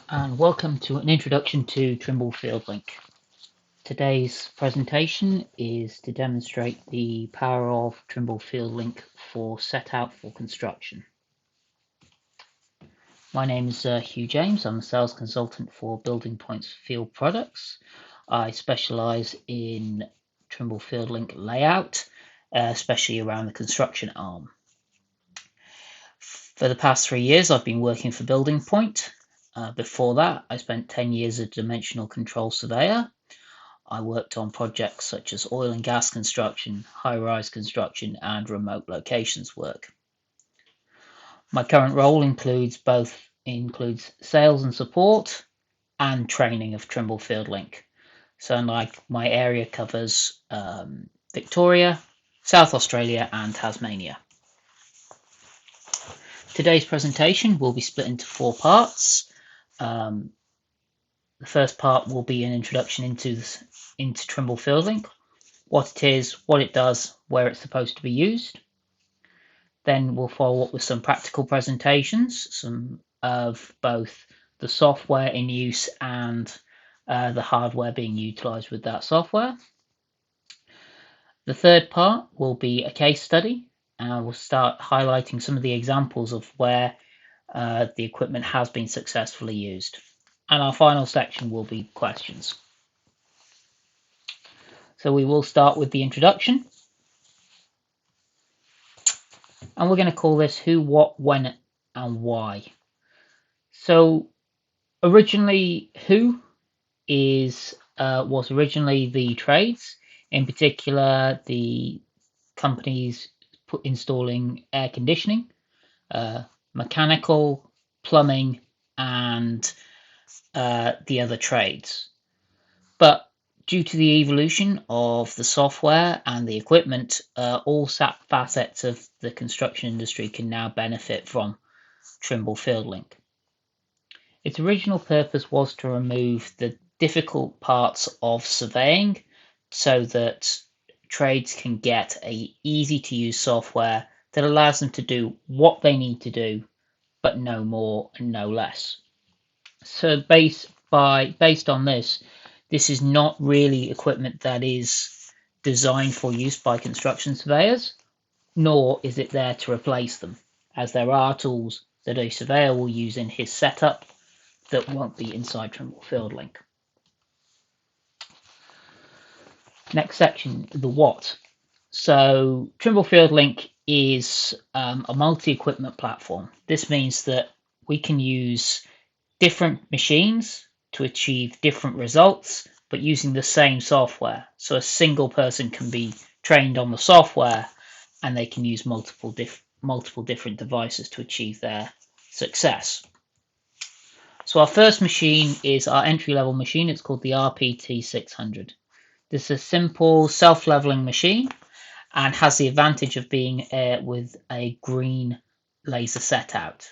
And welcome to an introduction to Trimble FieldLink. Today's presentation is to demonstrate the power of Trimble FieldLink for set out for construction. My name is Hugh James. I'm a sales consultant for Building Point's Field Products. I specialise in Trimble FieldLink layout, especially around the construction arm. For the past 3 years, I've been working for Building Point. Before that, I spent 10 years as a dimensional control surveyor. I worked on projects such as oil and gas construction, high-rise construction, and remote locations work. My current role includes sales and support and training of Trimble FieldLink. So my area covers Victoria, South Australia, and Tasmania. Today's presentation will be split into 4 parts. The first part will be an introduction into Trimble FieldLink, what it is, what it does, where it's supposed to be used. Then we'll follow up with some practical presentations, some of both the software in use and the hardware being utilized with that software. The third part will be a case study, and we'll start highlighting some of the examples of where the equipment has been successfully used. And our final section will be questions. So we will start with the introduction. And we're going to call this who, what, when, and why. So originally, who was originally the trades, in particular the companies installing air conditioning, mechanical, plumbing, and the other trades. But due to the evolution of the software and the equipment, all facets of the construction industry can now benefit from Trimble FieldLink. Its original purpose was to remove the difficult parts of surveying so that trades can get an easy-to-use software that allows them to do what they need to do, but no more and no less. So based on this is not really equipment that is designed for use by construction surveyors, nor is it there to replace them, as there are tools that a surveyor will use in his setup that won't be inside Trimble FieldLink. Next section, the what. So Trimble FieldLink is a multi-equipment platform. This means that we can use different machines to achieve different results, but using the same software. So a single person can be trained on the software and they can use multiple different devices to achieve their success. So our first machine is our entry-level machine. It's called the RTS673. This is a simple self-leveling machine and has the advantage of being with a green laser setout.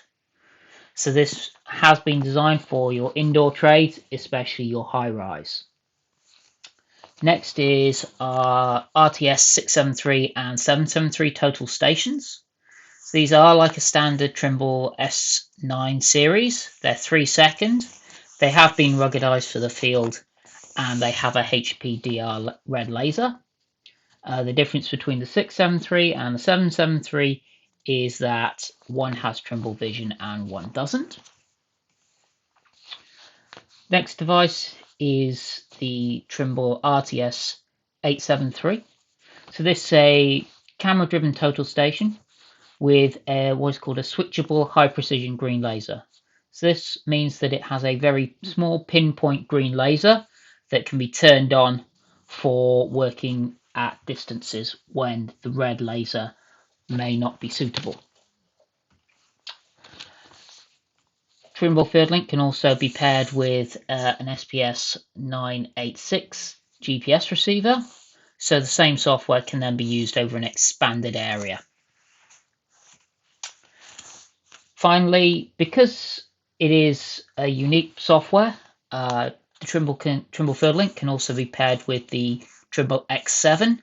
So this has been designed for your indoor trades, especially your high-rise. Next is our RTS673 and 773 total stations. So these are like a standard Trimble S9 series. They're 3 second. They have been ruggedized for the field and they have a HPDR red laser. The difference between the 673 and the 773 is that one has Trimble Vision and one doesn't. Next device is the Trimble RTS873. So this is a camera-driven total station with what's called a switchable high-precision green laser. So this means that it has a very small pinpoint green laser that can be turned on for working at distances when the red laser may not be suitable. Trimble FieldLink can also be paired with an SPS 986 GPS receiver, so the same software can then be used over an expanded area. Finally, because it is a unique software, the Trimble FieldLink can also be paired with the Trimble X7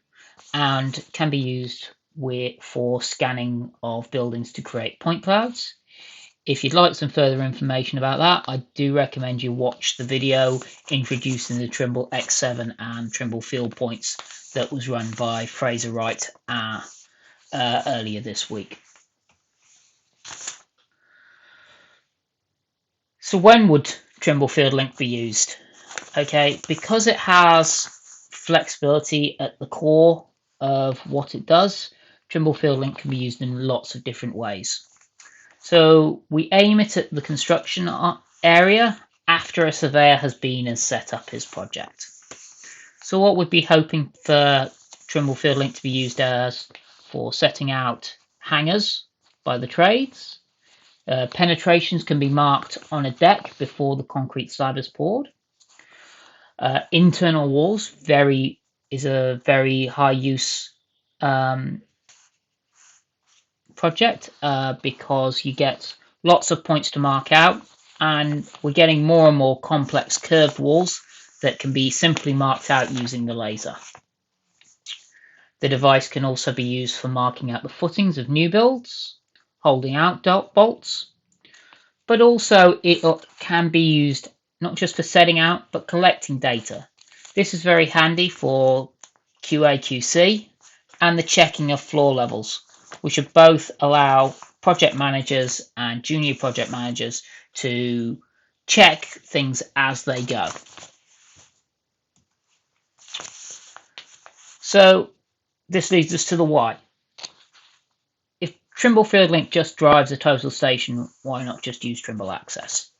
and can be used for scanning of buildings to create point clouds. if you'd like some further information about that, I do recommend you watch the video introducing the Trimble X7 and Trimble Field Points that was run by Fraser Wright earlier this week. So when would Trimble FieldLink be used? Okay, because it has flexibility at the core of what it does, Trimble FieldLink can be used in lots of different ways. So we aim it at the construction area after a surveyor has been and set up his project. So what we'd be hoping for Trimble FieldLink to be used as for setting out hangers by the trades. Penetrations can be marked on a deck before the concrete slab is poured. Internal walls is a very high use project because you get lots of points to mark out, and we're getting more and more complex curved walls that can be simply marked out using the laser. The device can also be used for marking out the footings of new builds, holding out bolts, but also it can be used not just for setting out, but collecting data. This is very handy for QA/QC and the checking of floor levels, which would both allow project managers and junior project managers to check things as they go. So this leads us to the why. If Trimble FieldLink just drives a total station, why not just use Trimble Access?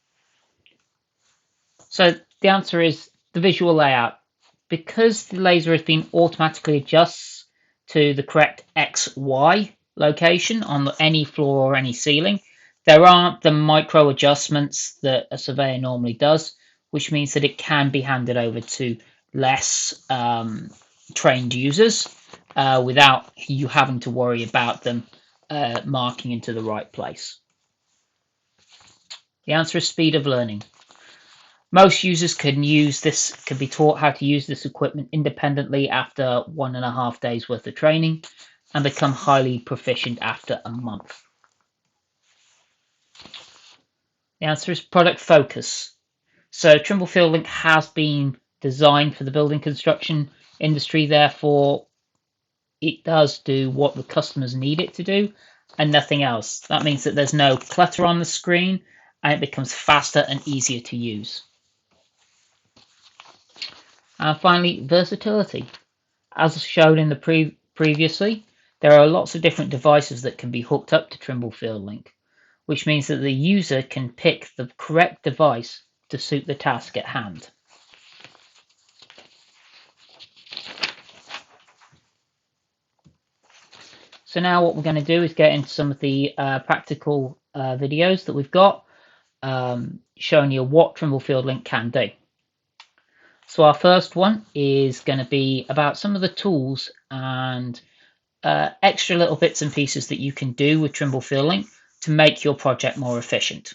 So the answer is the visual layout. Because the laser has been automatically adjusts to the correct XY location on any floor or any ceiling, there aren't the micro adjustments that a surveyor normally does, which means that it can be handed over to less trained users without you having to worry about them marking into the right place. The answer is speed of learning. Most users can be taught how to use this equipment independently after 1.5 days worth of training and become highly proficient after a month. The answer is product focus. So Trimble FieldLink has been designed for the building construction industry, therefore it does do what the customers need it to do and nothing else. That means that there's no clutter on the screen and it becomes faster and easier to use. And finally, versatility. As shown in the previously, there are lots of different devices that can be hooked up to Trimble FieldLink, which means that the user can pick the correct device to suit the task at hand. So now what we're going to do is get into some of the practical videos that we've got showing you what Trimble FieldLink can do. So our first one is going to be about some of the tools and extra little bits and pieces that you can do with Trimble FieldLink to make your project more efficient.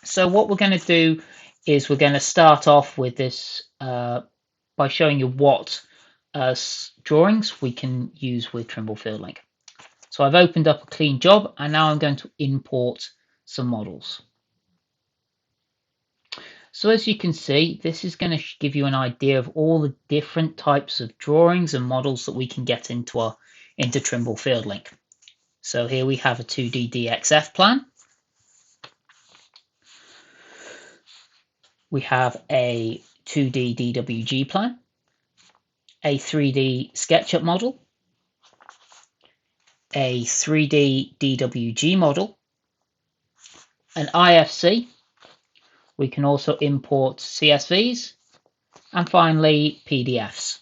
So what we're going to do is we're going to start off with this by showing you what drawings we can use with Trimble FieldLink. So I've opened up a clean job and now I'm going to import some models. So as you can see, this is going to give you an idea of all the different types of drawings and models that we can get into Trimble FieldLink. So here we have a 2D DXF plan. We have a 2D DWG plan, a 3D SketchUp model, a 3D DWG model, an IFC. We can also import CSVs, and finally PDFs.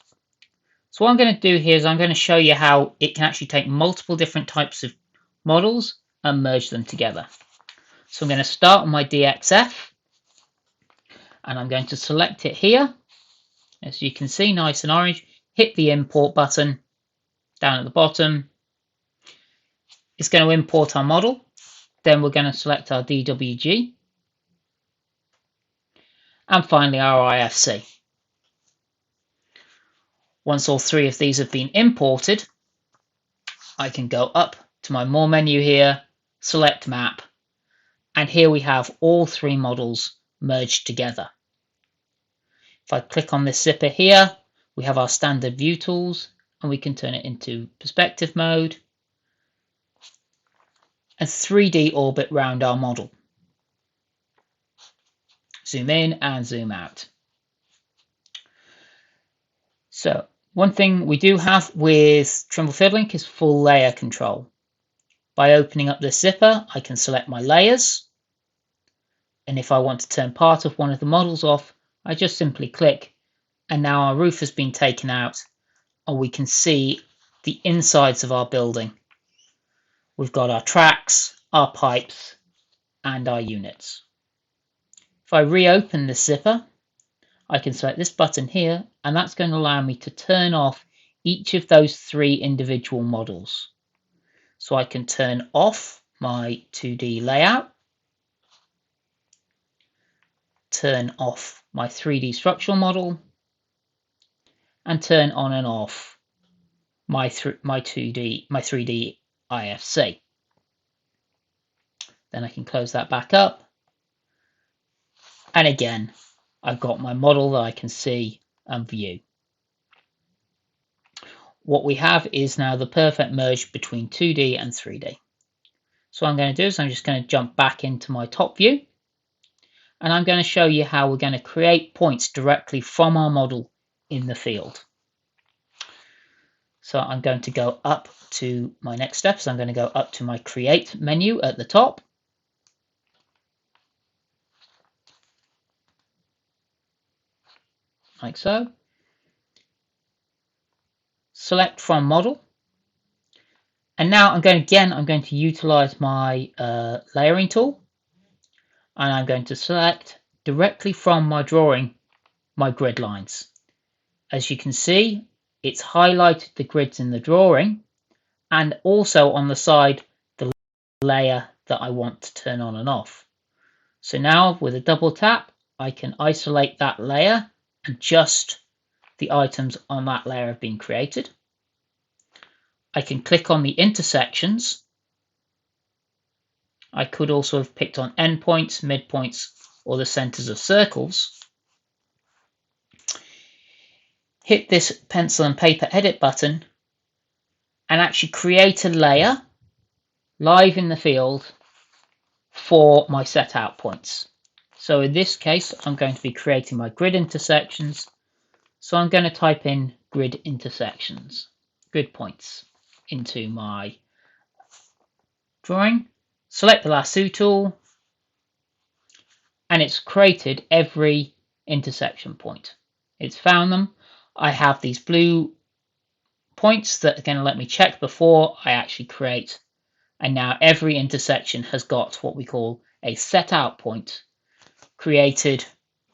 So what I'm going to do here is I'm going to show you how it can actually take multiple different types of models and merge them together. So I'm going to start on my DXF, and I'm going to select it here. As you can see, nice and orange. Hit the import button down at the bottom. It's going to import our model. Then we're going to select our DWG. And finally our IFC. Once all three of these have been imported, I can go up to my More menu here select map, and here we have all three models merged together. If I click on this zipper here, we have our standard view tools, and we can turn it into perspective mode and 3D orbit round our model. Zoom in and zoom out. So one thing we do have with Trimble FieldLink is full layer control. By opening up this zipper, I can select my layers. And if I want to turn part of one of the models off, I just simply click, and now our roof has been taken out and we can see the insides of our building. We've got our tracks, our pipes, and our units. If I reopen this zipper, I can select this button here, and that's going to allow me to turn off each of those three individual models. So I can turn off my 2D layout, turn off my 3D structural model, and turn on and off my 3D IFC. Then I can close that back up. And again, I've got my model that I can see and view. What we have is now the perfect merge between 2D and 3D. So what I'm going to do is I'm just going to jump back into my top view. And I'm going to show you how we're going to create points directly from our model in the field. So I'm going to go up to my next step. So I'm going to go up to my Create menu at the top. Like so. Select from model. And now I'm going to utilize my layering tool. And I'm going to select directly from my drawing my grid lines. As you can see, it's highlighted the grids in the drawing, and also on the side the layer that I want to turn on and off. So now with a double tap, I can isolate that layer, and just the items on that layer have been created. I can click on the intersections. I could also have picked on endpoints, midpoints, or the centers of circles. Hit this pencil and paper edit button and actually create a layer live in the field for my set out points. So in this case, I'm going to be creating my grid intersections. So I'm going to type in grid intersections, grid points into my drawing. Select the lasso tool, and it's created every intersection point. It's found them. I have these blue points that are going to let me check before I actually create. And now every intersection has got what we call a set out point created,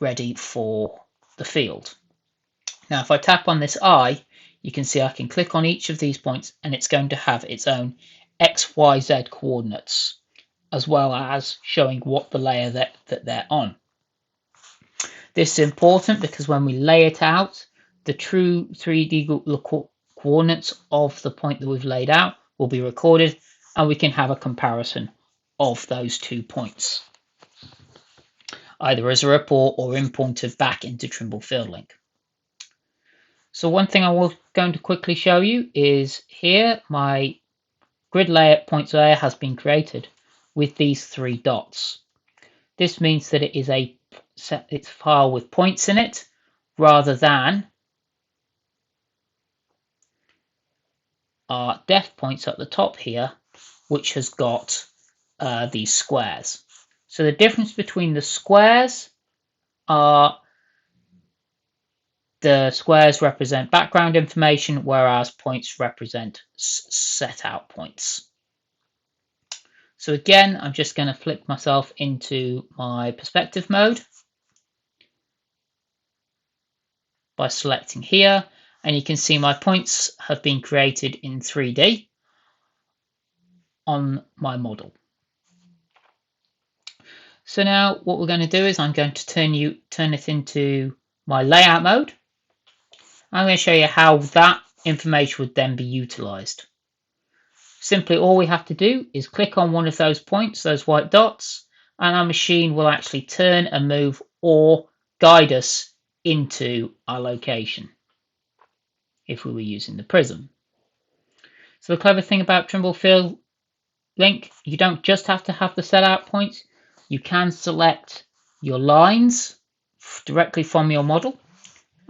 ready for the field. Now if I tap on this eye, you can see I can click on each of these points and it's going to have its own X, Y, Z coordinates, as well as showing what the layer that they're on. This is important because when we lay it out, the true 3D coordinates of the point that we've laid out will be recorded, and we can have a comparison of those 2 points, either as a report or imported back into Trimble FieldLink. So one thing I was going to quickly show you is here my grid layer points layer has been created with these 3 dots. This means that it is it's a file with points in it rather than our def points at the top here, which has got these squares. So the difference between the squares are the squares represent background information, whereas points represent set out points. So again, I'm just going to flip myself into my perspective mode by selecting here, and you can see my points have been created in 3D on my model. So now what we're going to do is I'm going to turn it into my layout mode. I'm going to show you how that information would then be utilized. Simply all we have to do is click on one of those points, those white dots, and our machine will actually turn and move or guide us into our location if we were using the prism. So the clever thing about Trimble FieldLink, you don't just have to have the set out points, you can select your lines directly from your model,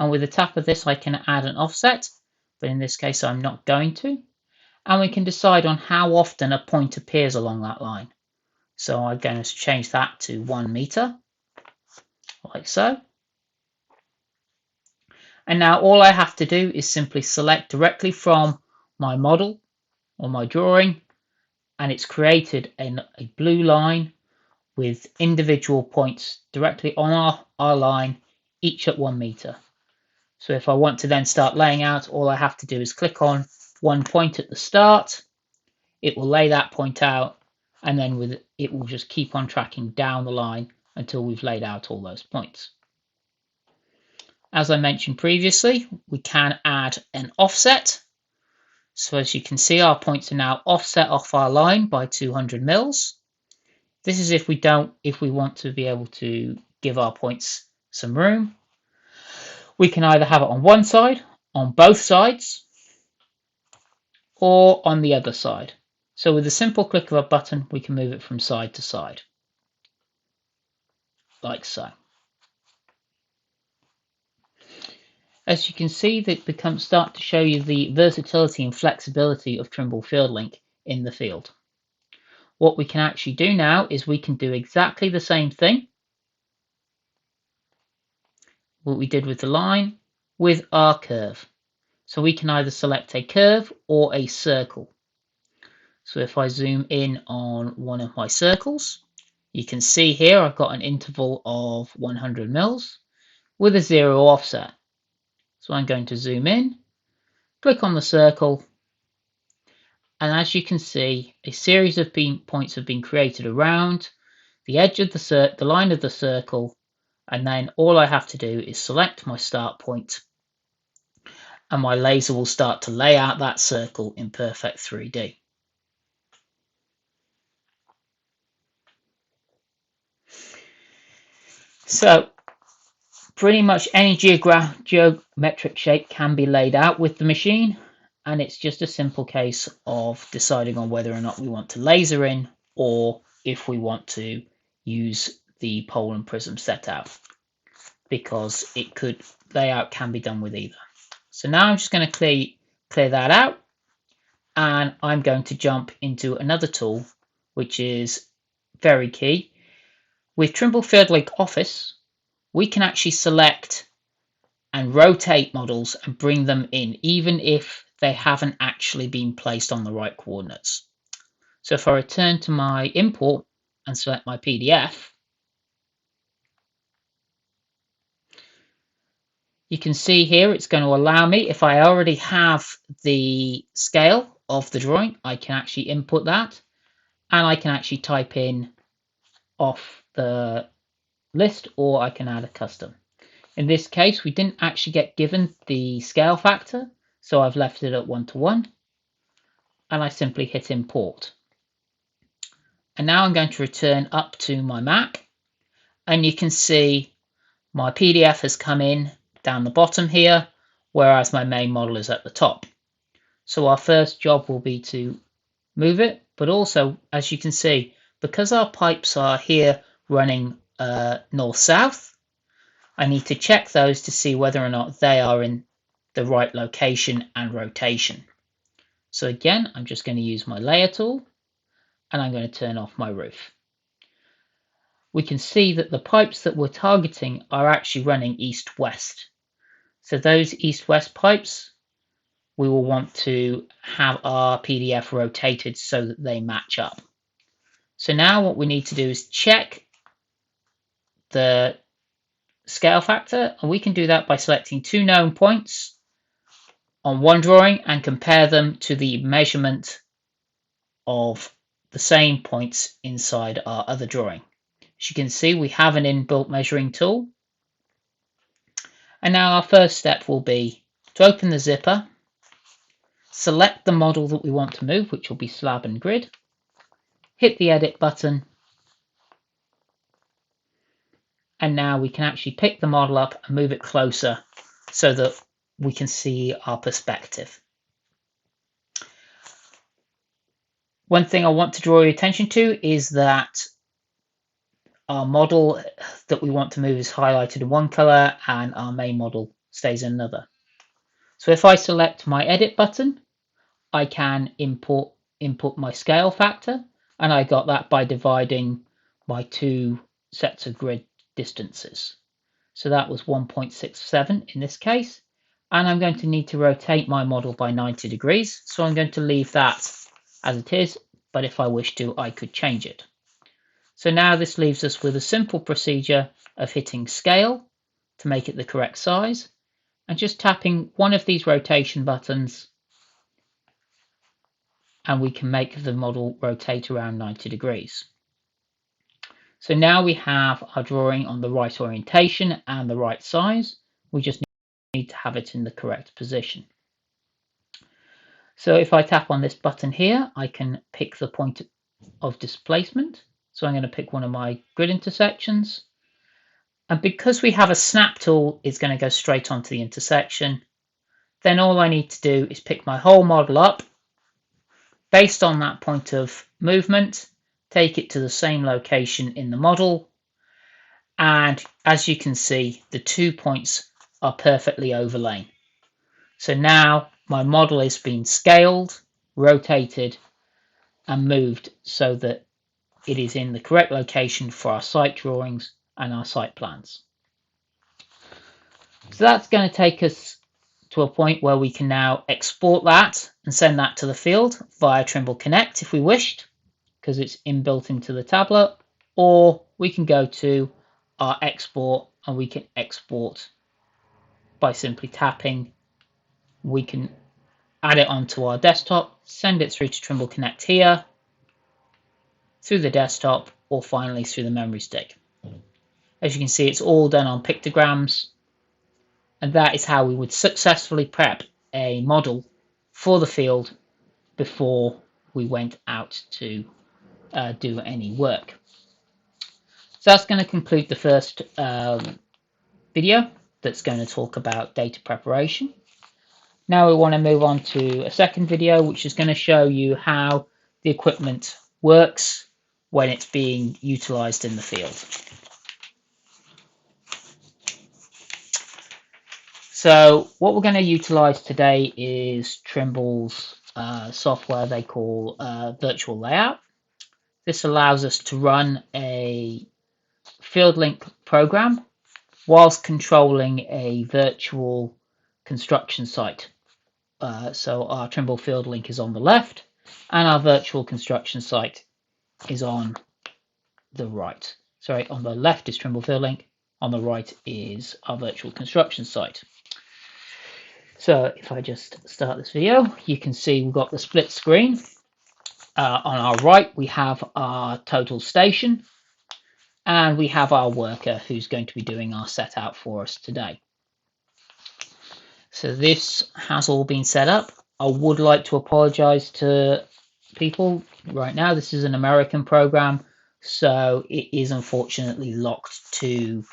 and with the tap of this I can add an offset, but in this case I'm not going to, and we can decide on how often a point appears along that line. So I'm going to change that to 1 meter, like so. And now all I have to do is simply select directly from my model or my drawing, and it's created a blue line with individual points directly on our line, each at 1 meter. So if I want to then start laying out, all I have to do is click on one point at the start, it will lay that point out, and then it will just keep on tracking down the line until we've laid out all those points. As I mentioned previously, we can add an offset. So as you can see, our points are now offset off our line by 200 mils. This is if we want to be able to give our points some room. We can either have it on one side, on both sides, or on the other side. So with a simple click of a button, we can move it from side to side, like so. As you can see, that start to show you the versatility and flexibility of Trimble FieldLink in the field. What we can actually do now is we can do exactly the same thing, what we did with the line, with our curve. So we can either select a curve or a circle. So if I zoom in on one of my circles, you can see here I've got an interval of 100 mils with a 0 offset. So I'm going to zoom in, click on the circle, and as you can see, a series of points have been created around the edge of the line of the circle, and then all I have to do is select my start point, and my laser will start to lay out that circle in perfect 3D. So pretty much any geometric shape can be laid out with the machine, and it's just a simple case of deciding on whether or not we want to laser in or if we want to use the pole and prism set out, because layout can be done with either. So now I'm just going to clear that out, and I'm going to jump into another tool which is very key. With Trimble FieldLink Office, we can actually select and rotate models and bring them in, even if they haven't actually been placed on the right coordinates. So if I return to my import and select my PDF, you can see here it's going to allow me, if I already have the scale of the drawing, I can actually input that, and I can actually type in off the list, or I can add a custom. In this case, we didn't actually get given the scale factor, so I've left it at 1:1, and I simply hit import. And now I'm going to return up to my Mac, and you can see my PDF has come in down the bottom here, whereas my main model is at the top. So our first job will be to move it, but also, as you can see, because our pipes are here running north-south, I need to check those to see whether or not they are in the right location and rotation. So again, I'm just going to use my layer tool, and I'm going to turn off my roof. We can see that the pipes that we're targeting are actually running east-west. So those east-west pipes, we will want to have our PDF rotated so that they match up. So now what we need to do is check the scale factor, and we can do that by selecting two known points on one drawing and compare them to the measurement of the same points inside our other drawing. As you can see, we have an inbuilt measuring tool. And now our first step will be to open the zipper select the model that we want to move, which will be slab and grid, hit the edit button, and now we can actually pick the model up and move it closer so that we can see our perspective. One thing I want to draw your attention to is that our model that we want to move is highlighted in one color and our main model stays in another. So if I select my edit button, I can input my scale factor, and I got that by dividing my two sets of grid distances. So that was 1.67 in this case, and I'm going to need to rotate my model by 90 degrees. So I'm going to leave that as it is, but if I wish to, I could change it. So now this leaves us with a simple procedure of hitting scale to make it the correct size, and just tapping one of these rotation buttons, and we can make the model rotate around 90 degrees. So now we have our drawing on the right orientation and the right size. We just need to have it in the correct position. So if I tap on this button here, I can pick the point of displacement. So I'm going to pick one of my grid intersections. And because we have a snap tool, it's going to go straight onto the intersection. Then all I need to do is pick my whole model up based on that point of movement, take it to the same location in the model, and as you can see, the 2 points are perfectly overlain. So now my model is being scaled, rotated, and moved so that it is in the correct location for our site drawings and our site plans. So that's going to take us to a point where we can now export that and send that to the field via Trimble Connect if we wished, because it's inbuilt into the tablet, or we can go to our export and we can export by simply tapping. We can add it onto our desktop, send it through to Trimble Connect here, through the desktop, or finally through the memory stick. As you can see, it's all done on pictograms, and that is how we would successfully prep a model for the field before we went out to do any work. So that's going to conclude the first video that's going to talk about data preparation. Now we want to move on to a second video, which is going to show you how the equipment works when it's being utilized in the field. So what we're going to utilize today is Trimble's software they call Virtual Layout. This allows us to run a FieldLink program whilst controlling a virtual construction site. So our Trimble FieldLink is on the left and our virtual construction site is on the right. Sorry, on the left is Trimble FieldLink, on the right is our virtual construction site. So if I just start this video, you can see we've got the split screen. On our right, we have our total station, and we have our worker who's going to be doing our set out for us today. So this has all been set up. I would like to apologize to people right now. This is an American program, so it is unfortunately locked to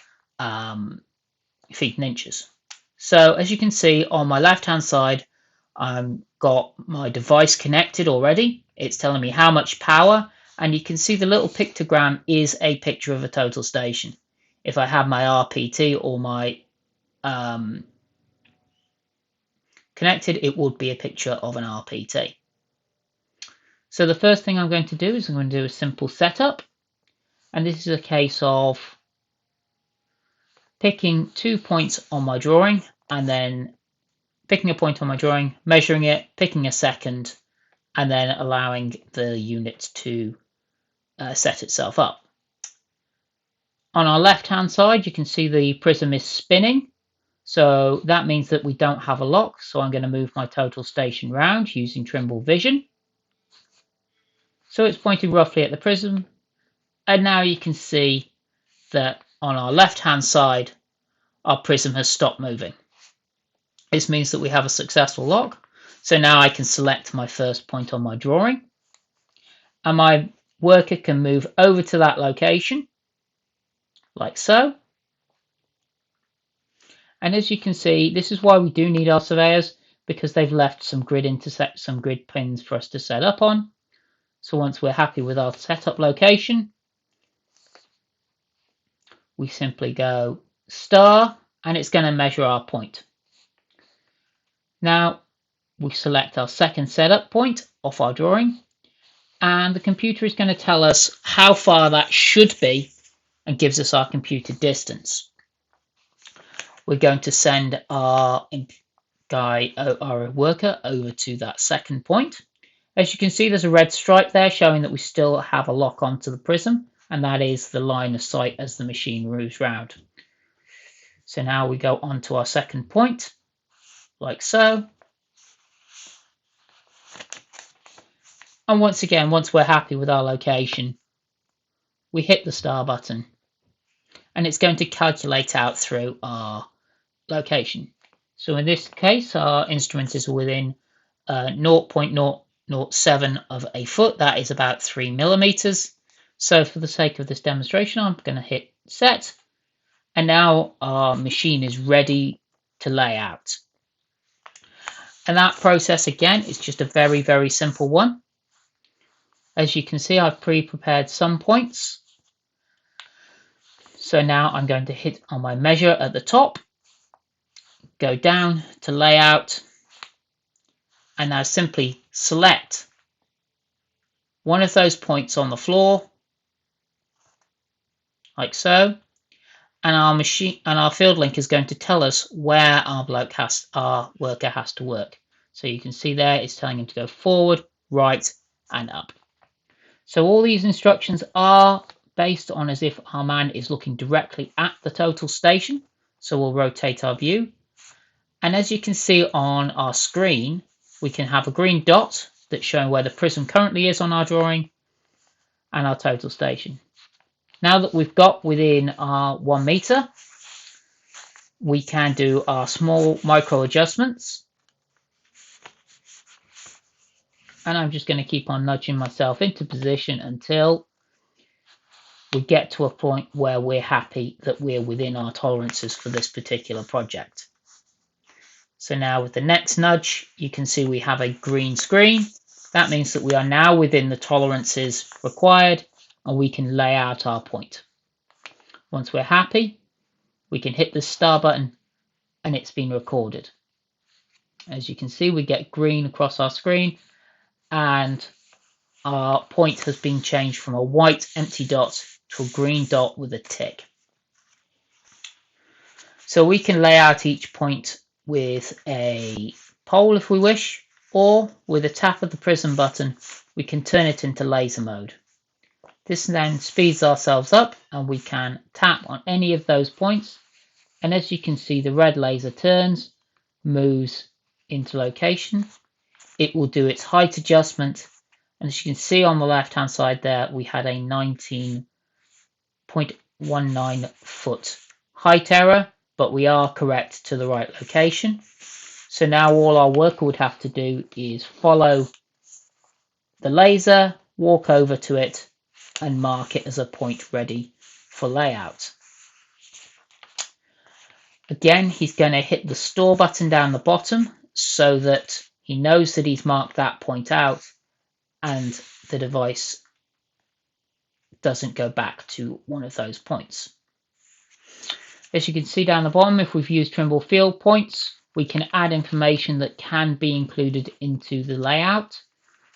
feet and inches. So as you can see on my left hand side, I've got my device connected already. It's telling me how much power, and you can see the little pictogram is a picture of a total station. If I have my RPT or my connected, it would be a picture of an RPT. So the first thing I'm going to do is I'm going to do a simple setup, and this is a case of picking 2 points on my drawing and then picking a point on my drawing, measuring it, picking a second, and then allowing the unit to set itself up. On our left hand side, you can see the prism is spinning, so that means that we don't have a lock. So I'm going to move my total station round using Trimble Vision. So it's pointing roughly at the prism, and now you can see that on our left hand side our prism has stopped moving. This means that we have a successful lock. So now I can select my first point on my drawing, and my worker can move over to that location, like so. And as you can see, this is why we do need our surveyors, because they've left some grid pins for us to set up on. So once we're happy with our setup location, we simply go star, and it's going to measure our point. Now we select our second setup point off our drawing, and the computer is going to tell us how far that should be and gives us our computed distance. We're going to send our worker over to that second point. As you can see, there's a red stripe there showing that we still have a lock onto the prism, and that is the line of sight as the machine moves round. So now we go on to our second point, like so. And once again, once we're happy with our location, we hit the star button, and it's going to calculate out through our location. So in this case, our instrument is within 0.007 of a foot. That is about 3 millimeters. So for the sake of this demonstration, I'm going to hit set, and now our machine is ready to lay out. And that process again is just a very, very simple one. As you can see, I've pre-prepared some points. So now I'm going to hit on my measure at the top, go down to layout, and now simply select one of those points on the floor, like so. And our FieldLink is going to tell us where our worker has to work. So you can see there it's telling him to go forward, right, and up. So all these instructions are based on as if our man is looking directly at the total station. So we'll rotate our view. And as you can see on our screen, we can have a green dot that's showing where the prism currently is on our drawing and our total station. Now that we've got within our 1 meter, we can do our small micro adjustments. And I'm just going to keep on nudging myself into position until we get to a point where we're happy that we're within our tolerances for this particular project. So now with the next nudge, you can see we have a green screen. That means that we are now within the tolerances required, and we can lay out our point. Once we're happy, we can hit the star button, and it's been recorded. As you can see, we get green across our screen, and our point has been changed from a white empty dot to a green dot with a tick. So we can lay out each point with a pole if we wish, or with a tap of the prism button, we can turn it into laser mode. This then speeds ourselves up, and we can tap on any of those points, and as you can see, the red laser turns, moves into location. It will do its height adjustment, and as you can see on the left hand side there, we had a 19.19 foot height error, but we are correct to the right location. So now all our worker would have to do is follow the laser, walk over to it, and mark it as a point ready for layout. Again, he's going to hit the store button down the bottom so that he knows that he's marked that point out and the device doesn't go back to one of those points. As you can see down the bottom, if we've used Trimble Field Points, we can add information that can be included into the layout,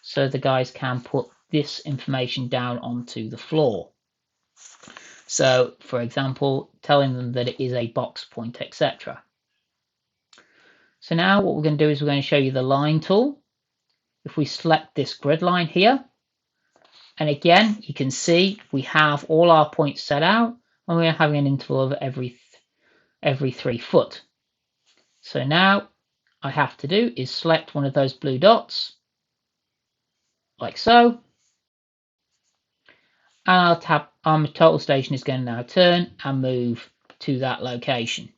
so the guys can put this information down onto the floor. So, for example, telling them that it is a box point, etc. So now what we're going to do is we're going to show you the line tool. If we select this grid line here, and again, you can see we have all our points set out, and we're having an interval of every 3 foot. So now I have to do is select one of those blue dots, like so, and I'll tap on the total station is going to now turn and move to that location.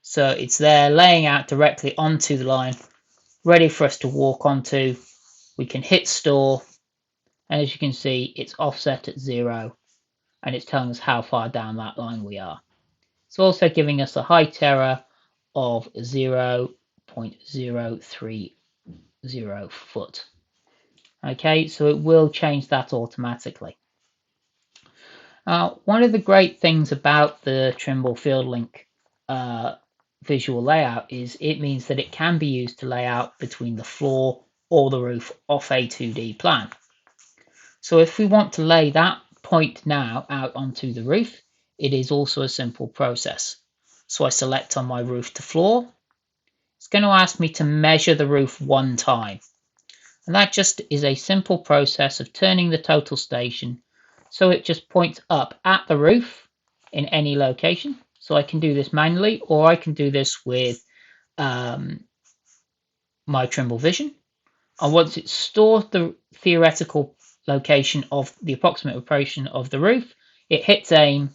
So it's there laying out directly onto the line, ready for us to walk onto. We can hit store, and as you can see, it's offset at 0, and it's telling us how far down that line we are. It's also giving us a height error of 0.030 foot. Okay, so it will change that automatically. One of the great things about the Trimble FieldLink visual layout is it means that it can be used to lay out between the floor or the roof off a 2D plan. So if we want to lay that point now out onto the roof, it is also a simple process. So I select on my roof to floor. It's going to ask me to measure the roof one time. And that just is a simple process of turning the total station so it just points up at the roof in any location. So I can do this manually, or I can do this with my Trimble Vision. And once it's stored the theoretical location of the approximate location of the roof, it hits aim,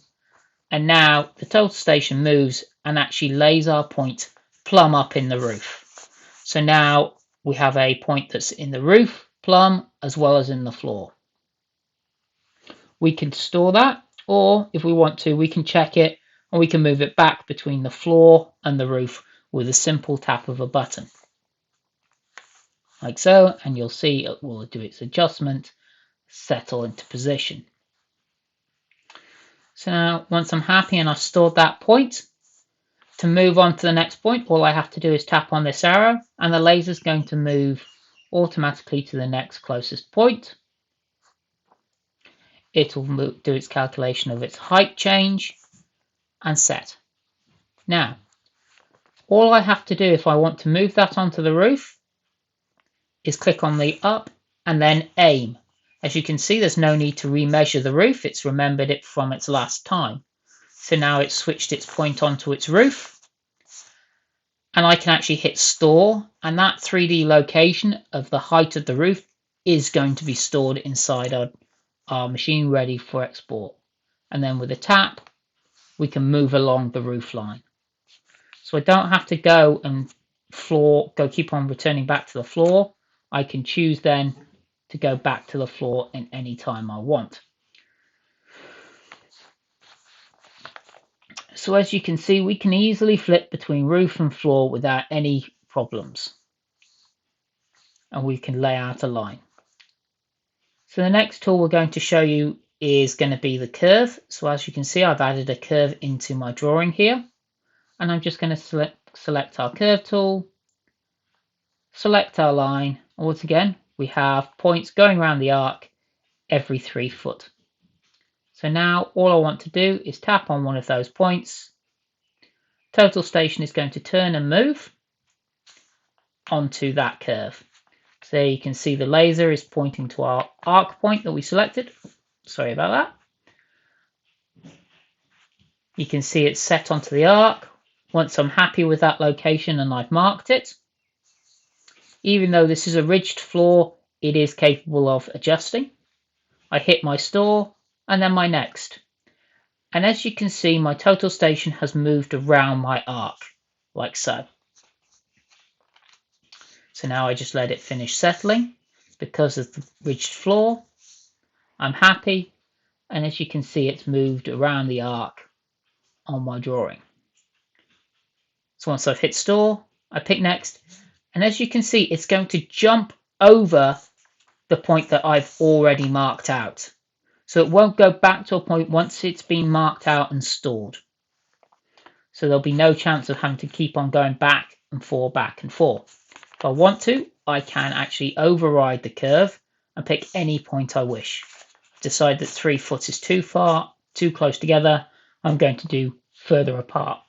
and now the total station moves and actually lays our point plumb up in the roof. So now we have a point that's in the roof, plumb, as well as in the floor. We can store that, or if we want to, we can check it, and we can move it back between the floor and the roof with a simple tap of a button. Like so, and you'll see it will do its adjustment, settle into position. So now, once I'm happy and I've stored that point, to move on to the next point, all I have to do is tap on this arrow, and the laser is going to move automatically to the next closest point. It will do its calculation of its height change and set. Now, all I have to do if I want to move that onto the roof is click on the up and then aim. As you can see, there's no need to remeasure the roof. It's remembered it from its last time. So now it's switched its point onto its roof. And I can actually hit store. And that 3D location of the height of the roof is going to be stored inside our machine ready for export. And then with a tap, we can move along the roof line. So I don't have to go and keep on returning back to the floor. I can choose then to go back to the floor in any time I want. So as you can see, we can easily flip between roof and floor without any problems. And we can lay out a line. So the next tool we're going to show you is going to be the curve. So as you can see, I've added a curve into my drawing here. And I'm just going to select our curve tool, select our line. Once again, we have points going around the arc every 3 foot. So now all I want to do is tap on one of those points. Total station is going to turn and move onto that curve. So you can see the laser is pointing to our arc point that we selected. Sorry about that. You can see it's set onto the arc. Once I'm happy with that location and I've marked it, even though this is a ridged floor, it is capable of adjusting. I hit my store and then my next. And as you can see, my total station has moved around my arc, like so. So now I just let it finish settling. Because of the ridged floor, I'm happy. And as you can see, it's moved around the arc on my drawing. So once I've hit store, I pick next. And as you can see, it's going to jump over the point that I've already marked out. So it won't go back to a point once it's been marked out and stored. So there'll be no chance of having to keep on going back and forth, back and forth. If I want to, I can actually override the curve and pick any point I wish. Decide that 3 foot is too far, too close together, I'm going to do further apart.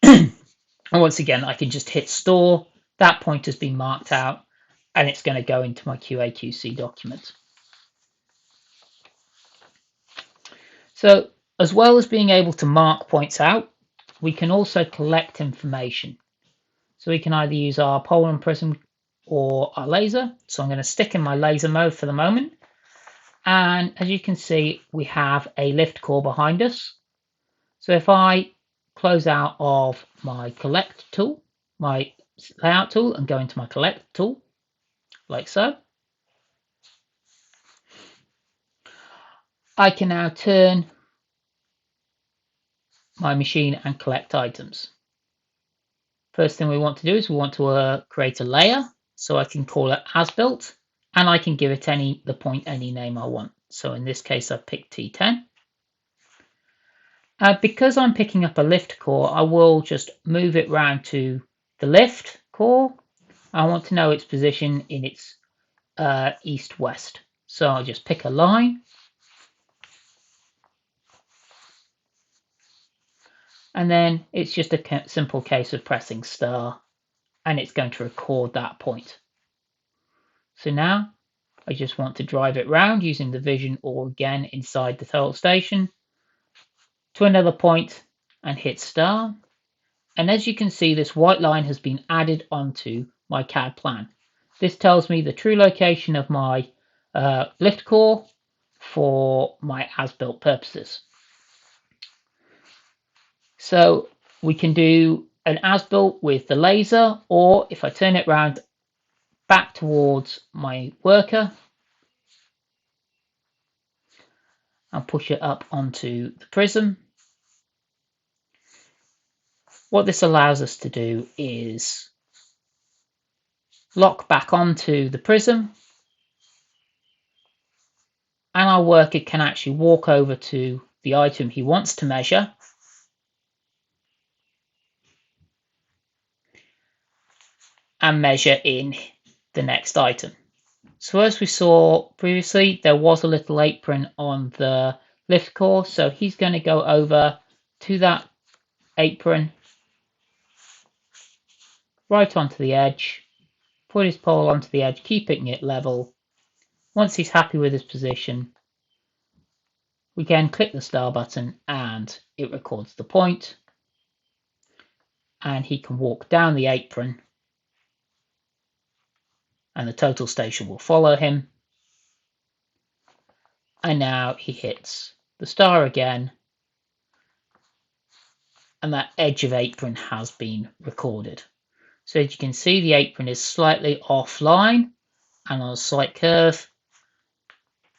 And once again, I can just hit store. That point has been marked out and it's going to go into my QA/QC document. So as well as being able to mark points out, we can also collect information. So we can either use our pole and prism or our laser. So I'm going to stick in my laser mode for the moment. And as you can see, we have a lift core behind us. So if I close out of my collect tool, my layout tool and go into my collect tool, like so. I can now turn my machine and collect items. First thing we want to do is we want to create a layer, so I can call it as built, and I can give it the point any name I want. So in this case, I've picked T10. Because I'm picking up a lift core, I will just move it round to the lift core. I want to know its position in its east-west. So I'll just pick a line. And then it's just a simple case of pressing star, and it's going to record that point. So now I just want to drive it round using the vision, or again inside the total station, to another point and hit star. And as you can see, this white line has been added onto my CAD plan. This tells me the true location of my lift core for my as-built purposes. So we can do an as-built with the laser, or if I turn it around back towards my worker and push it up onto the prism, what this allows us to do is lock back onto the prism, and our worker can actually walk over to the item he wants to measure and measure in the next item. So as we saw previously, there was a little apron on the lift core, so he's going to go over to that apron, right onto the edge, put his pole onto the edge, keeping it level. Once he's happy with his position, we can click the star button and it records the point, and he can walk down the apron and the total station will follow him. And now he hits the star again, and that edge of apron has been recorded. So as you can see, the apron is slightly offline and on a slight curve,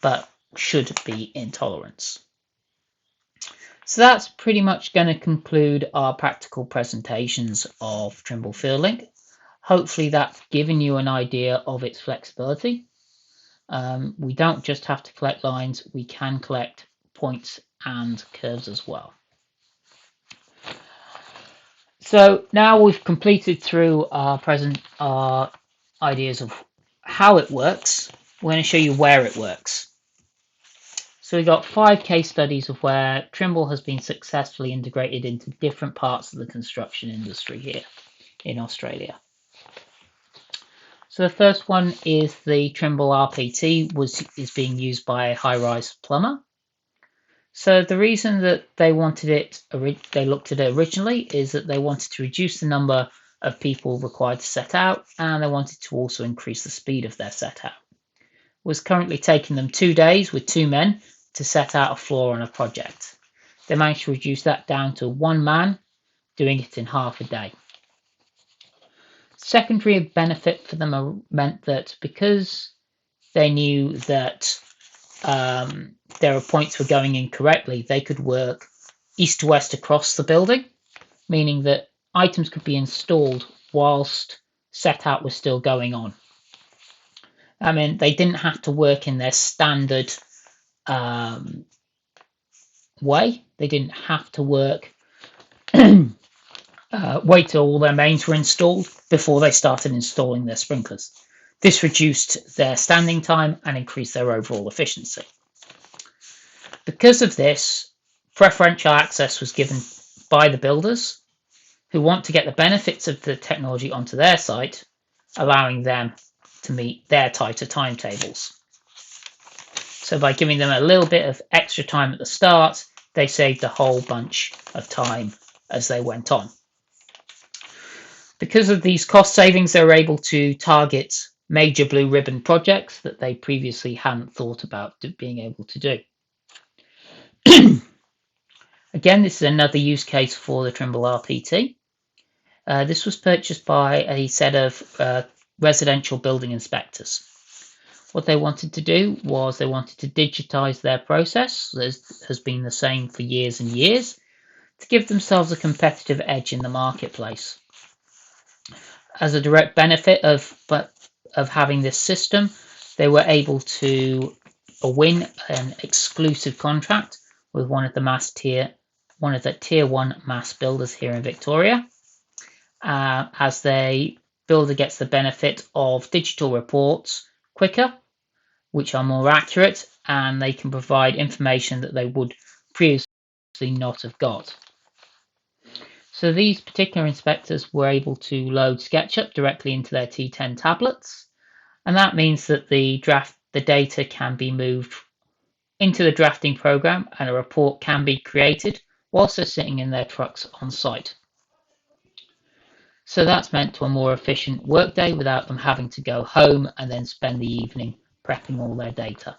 but should be in tolerance. So that's pretty much going to conclude our practical presentations of Trimble FieldLink. Hopefully that's given you an idea of its flexibility. We don't just have to collect lines, we can collect points and curves as well. So now we've completed through our ideas of how it works. We're going to show you where it works. So we've got 5 case studies of where Trimble has been successfully integrated into different parts of the construction industry here in Australia. So the first one is the Trimble RPT is being used by Highrise Plumber. So the reason that they looked at it originally is that they wanted to reduce the number of people required to set out, and they wanted to also increase the speed of their set out. It was currently taking them 2 days with 2 men to set out a floor on a project. They managed to reduce that down to 1 man doing it in half a day. Secondary benefit for them meant that because they knew that their points were going in correctly, they could work east to west across the building, meaning that items could be installed whilst set out was still going on. I mean, they didn't have to work in their standard way. They didn't have to work wait till all their mains were installed before they started installing their sprinklers. This reduced their standing time and increased their overall efficiency. Because of this, preferential access was given by the builders who want to get the benefits of the technology onto their site, allowing them to meet their tighter timetables. So by giving them a little bit of extra time at the start, they saved a whole bunch of time as they went on. Because of these cost savings, they were able to target major blue ribbon projects that they previously hadn't thought about being able to do. Again, this is another use case for the Trimble RPT. This was purchased by a set of residential building inspectors. What they wanted to do was they wanted to digitize their process, as has been the same for years and years, to give themselves a competitive edge in the marketplace. As a direct benefit of having this system, they were able to win an exclusive contract with one of the tier 1 mass builders here in Victoria, as the builder gets the benefit of digital reports quicker, which are more accurate, and they can provide information that they would previously not have got. So these particular inspectors were able to load SketchUp directly into their T10 tablets, and that means that the data can be moved into the drafting program and a report can be created whilst they're sitting in their trucks on site. So that's meant to a more efficient workday without them having to go home and then spend the evening prepping all their data.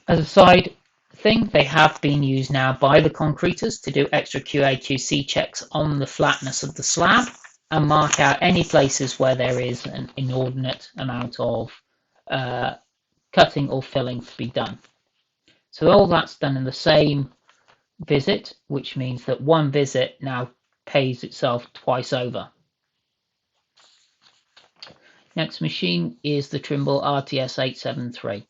As a side thing, they have been used now by the concreters to do extra QA/QC checks on the flatness of the slab and mark out any places where there is an inordinate amount of cutting or filling to be done. So all that's done in the same visit, which means that one visit now pays itself twice over. Next machine is the Trimble RTS873.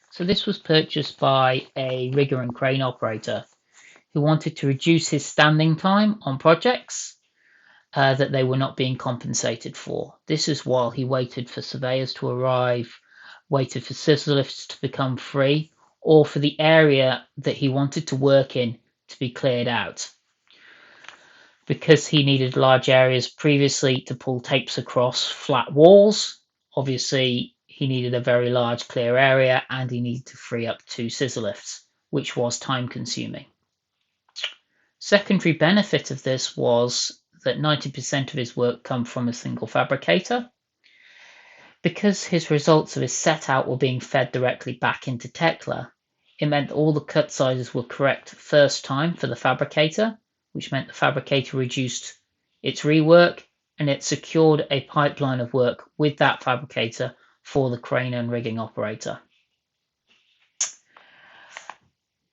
So this was purchased by a rigger and crane operator who wanted to reduce his standing time on projects that they were not being compensated for. This is while he waited for surveyors to arrive, waited for scissor lifts to become free, or for the area that he wanted to work in to be cleared out. Because he needed large areas previously to pull tapes across flat walls, obviously he needed a very large clear area and he needed to free up 2 scissor lifts, which was time consuming. Secondary benefit of this was that 90% of his work come from a single fabricator. Because his results of his set out were being fed directly back into Tekla, it meant all the cut sizes were correct first time for the fabricator, which meant the fabricator reduced its rework and it secured a pipeline of work with that fabricator for the crane and rigging operator.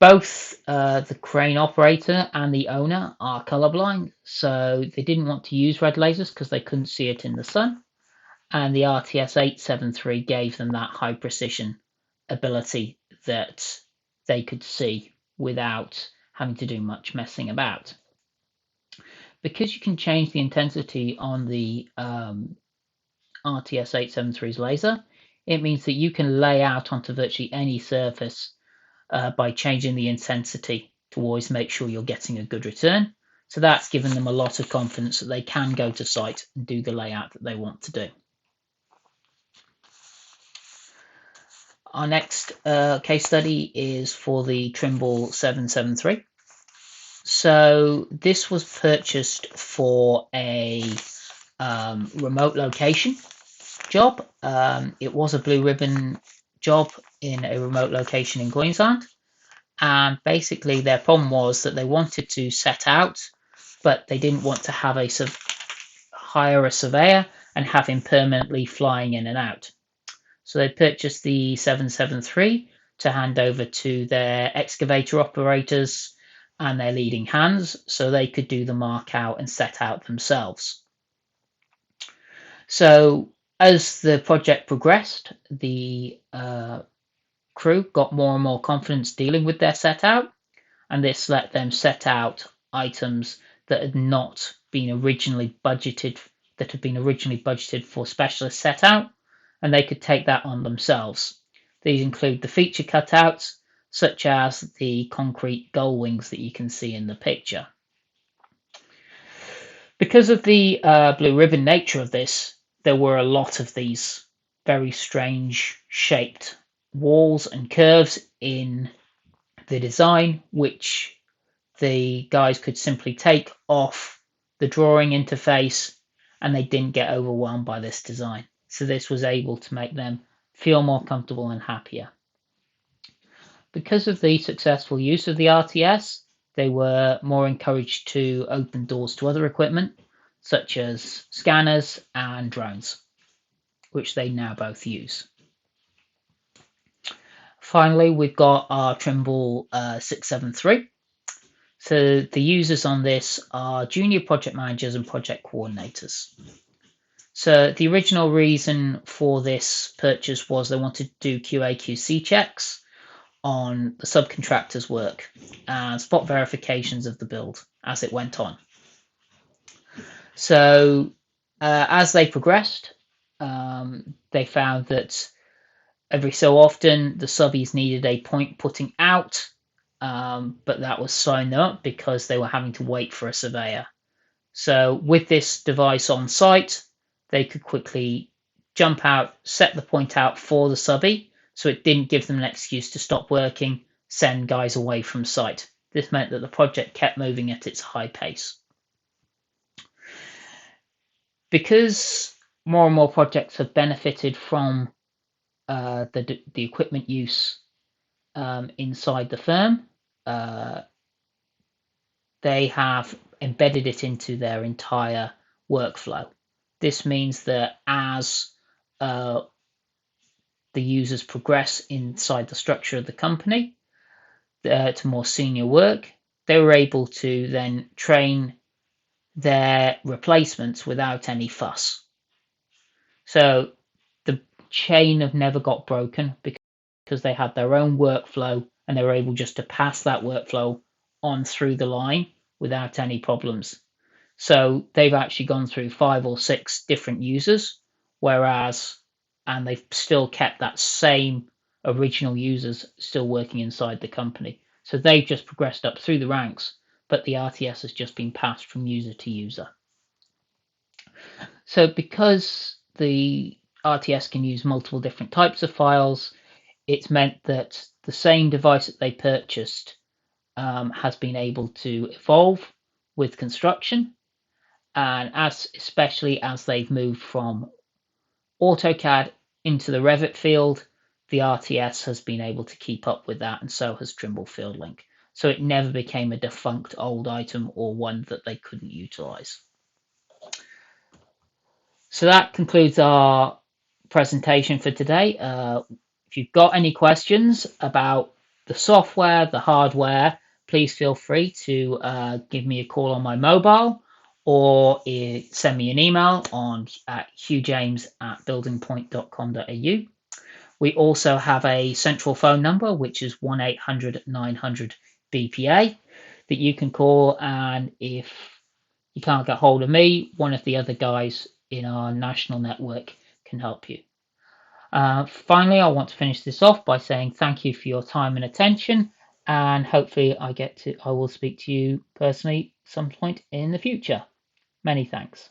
Both the crane operator and the owner are colorblind, so they didn't want to use red lasers because they couldn't see it in the sun, and the RTS873 gave them that high precision ability that they could see without having to do much messing about. Because you can change the intensity on the RTS873's laser, it means that you can lay out onto virtually any surface by changing the intensity to always make sure you're getting a good return. So that's given them a lot of confidence that they can go to site and do the layout that they want to do. Our next case study is for the Trimble 773. So this was purchased for a remote location job. It was a blue ribbon job in a remote location in Queensland. And basically their problem was that they wanted to set out, but they didn't want to have hire a surveyor and have him permanently flying in and out. So they purchased the 773 to hand over to their excavator operators and their leading hands so they could do the mark out and set out themselves. So as the project progressed, the crew got more and more confidence dealing with their set out, and this let them set out items that had not been originally budgeted, for specialist set out, and they could take that on themselves. These include the feature cutouts, such as the concrete gull wings that you can see in the picture. Because of the blue ribbon nature of this, there were a lot of these very strange shaped walls and curves in the design, which the guys could simply take off the drawing interface and they didn't get overwhelmed by this design. So this was able to make them feel more comfortable and happier. Because of the successful use of the RTS, they were more encouraged to open doors to other equipment, such as scanners and drones, which they now both use. Finally, we've got our Trimble 673. So the users on this are junior project managers and project coordinators. So the original reason for this purchase was they wanted to do QA/QC checks on the subcontractor's work and spot verifications of the build as it went on. So as they progressed, they found that every so often the subbies needed a point putting out, but that was slowing them up because they were having to wait for a surveyor. So with this device on site, they could quickly jump out, set the point out for the subby, so it didn't give them an excuse to stop working, send guys away from site. This meant that the project kept moving at its high pace. Because more and more projects have benefited from the equipment use inside the firm, they have embedded it into their entire workflow. This means that as the users progress inside the structure of the company to more senior work, they were able to then train their replacements without any fuss. So the chain have never got broken because they had their own workflow and they were able just to pass that workflow on through the line without any problems. So they've actually gone through 5 or 6 different users, and they've still kept that same original users still working inside the company. So they've just progressed up through the ranks, but the RTS has just been passed from user to user. So because the RTS can use multiple different types of files, it's meant that the same device that they purchased has been able to evolve with construction, and especially as they've moved from AutoCAD into the Revit field, the RTS has been able to keep up with that, and so has Trimble FieldLink. So it never became a defunct old item or one that they couldn't utilize. So that concludes our presentation for today. If you've got any questions about the software, the hardware, please feel free to give me a call on my mobile, or send me an email at hughjames@buildingpoint.com.au. We also have a central phone number, which is 1-800-900-BPA, that you can call, and if you can't get hold of me, one of the other guys in our national network can help you. Finally, I want to finish this off by saying thank you for your time and attention, and hopefully I will speak to you personally some point in the future. Many thanks.